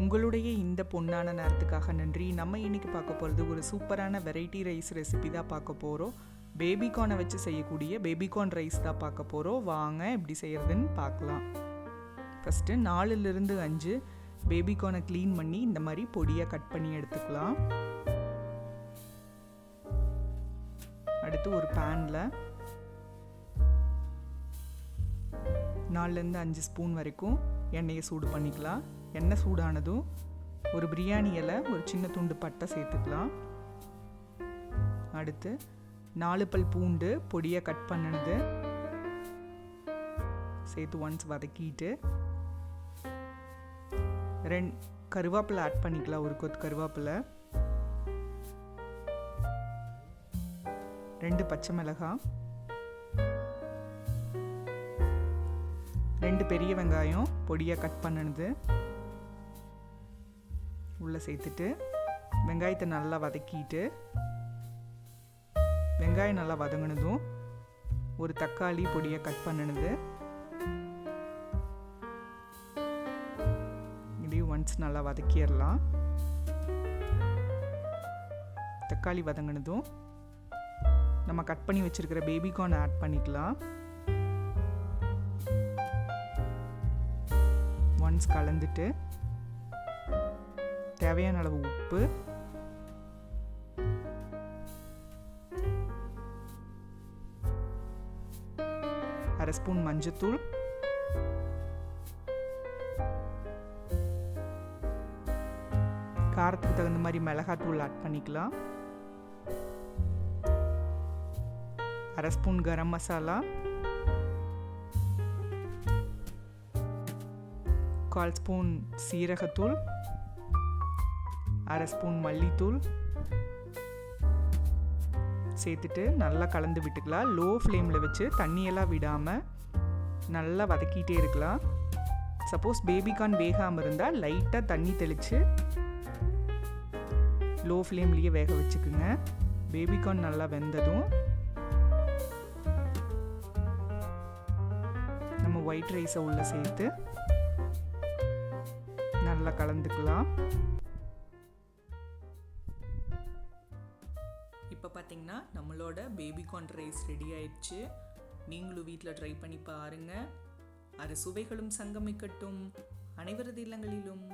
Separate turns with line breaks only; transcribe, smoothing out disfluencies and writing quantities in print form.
உங்களுடைய இந்த பொன்னான நேரத்துக்காக நன்றி. நம்ம இன்றைக்கி பார்க்க போகிறது ஒரு சூப்பரான வெரைட்டி ரைஸ் ரெசிபி தான் பார்க்க போகிறோம். பேபிகார்னை வச்சு செய்யக்கூடிய பேபிகார்ன் ரைஸ் தான் பார்க்க போகிறோம். வாங்க எப்படி செய்கிறதுன்னு பார்க்கலாம். ஃபஸ்ட்டு 4லிருந்து 5 பேபிகார்னை க்ளீன் பண்ணி இந்த மாதிரி பொடியாக கட் பண்ணி எடுத்துக்கலாம். அடுத்து ஒரு பேனில் 4லேருந்து 5 ஸ்பூன் வரைக்கும் எண்ணெயை சூடு பண்ணிக்கலாம். எண்ணெய் சூடானதும் ஒரு பிரியாணி இலை, ஒரு சின்ன துண்டு பட்டை சேர்த்துக்கலாம். அடுத்து 4 பல் பூண்டு பொடியாக கட் பண்ணினது சேர்த்து ஒன்ஸ் வதக்கிட்டு 2 கருவேப்பிலை ஆட் பண்ணிக்கலாம். ஒரு கொத்து கருவேப்பிலை, 2 பச்சை மிளகாய், 2 பெரிய வெங்காயம் பொடியாக கட் பண்ணினது உள்ளே சேர்த்துட்டு வெங்காயத்தை நல்லா வதக்கிட்டு, வெங்காயம் நல்லா வதங்கினதும் ஒரு தக்காளி பொடியாக கட் பண்ணினது இதையும் ஒன்ஸ் நல்லா வதக்கிடலாம். தக்காளி வதங்கினதும் நம்ம கட் பண்ணி வச்சுருக்கிற பேபிகார்ன் ஆட் பண்ணிக்கலாம். ஒன்ஸ் கலந்துட்டு தேவையான அளவு உப்பு, அரை ஸ்பூன் மஞ்சத்தூள், காரத்துக்கு தகுந்த மாதிரி மிளகாத்தூள் ஆட் பண்ணிக்கலாம். அரை ஸ்பூன் கரம் மசாலா, 1/4 ஸ்பூன் சீரகத்தூள், அரை ஸ்பூன் மல்லித்தூள் சேர்த்துட்டு நல்லா கலந்து விட்டுக்கலாம். லோ ஃப்ளேமில் வச்சு தண்ணியெல்லாம் விடாமல் நல்லா வதக்கிட்டே இருக்கலாம். சப்போஸ் பேபிகார்ன் வேகாமல் இருந்தால் லைட்டாக தண்ணி தெளித்து லோ ஃப்ளேம்லேயே வேக வச்சுக்குங்க. பேபிகார்ன் நல்லா வெந்ததும் நம்ம ஒயிட் ரைஸை உள்ளே சேர்த்து நல்லா கலந்துக்கலாம். இப்போ பார்த்தீங்கன்னா நம்மளோட பேபிகார்ன் ரைஸ் ரெடி ஆயிடுச்சு. நீங்களும் வீட்டில் ட்ரை பண்ணி பாருங்கள். அது சுவைகளும் சங்கமிக்கட்டும். அனைவரது இல்லங்களிலும்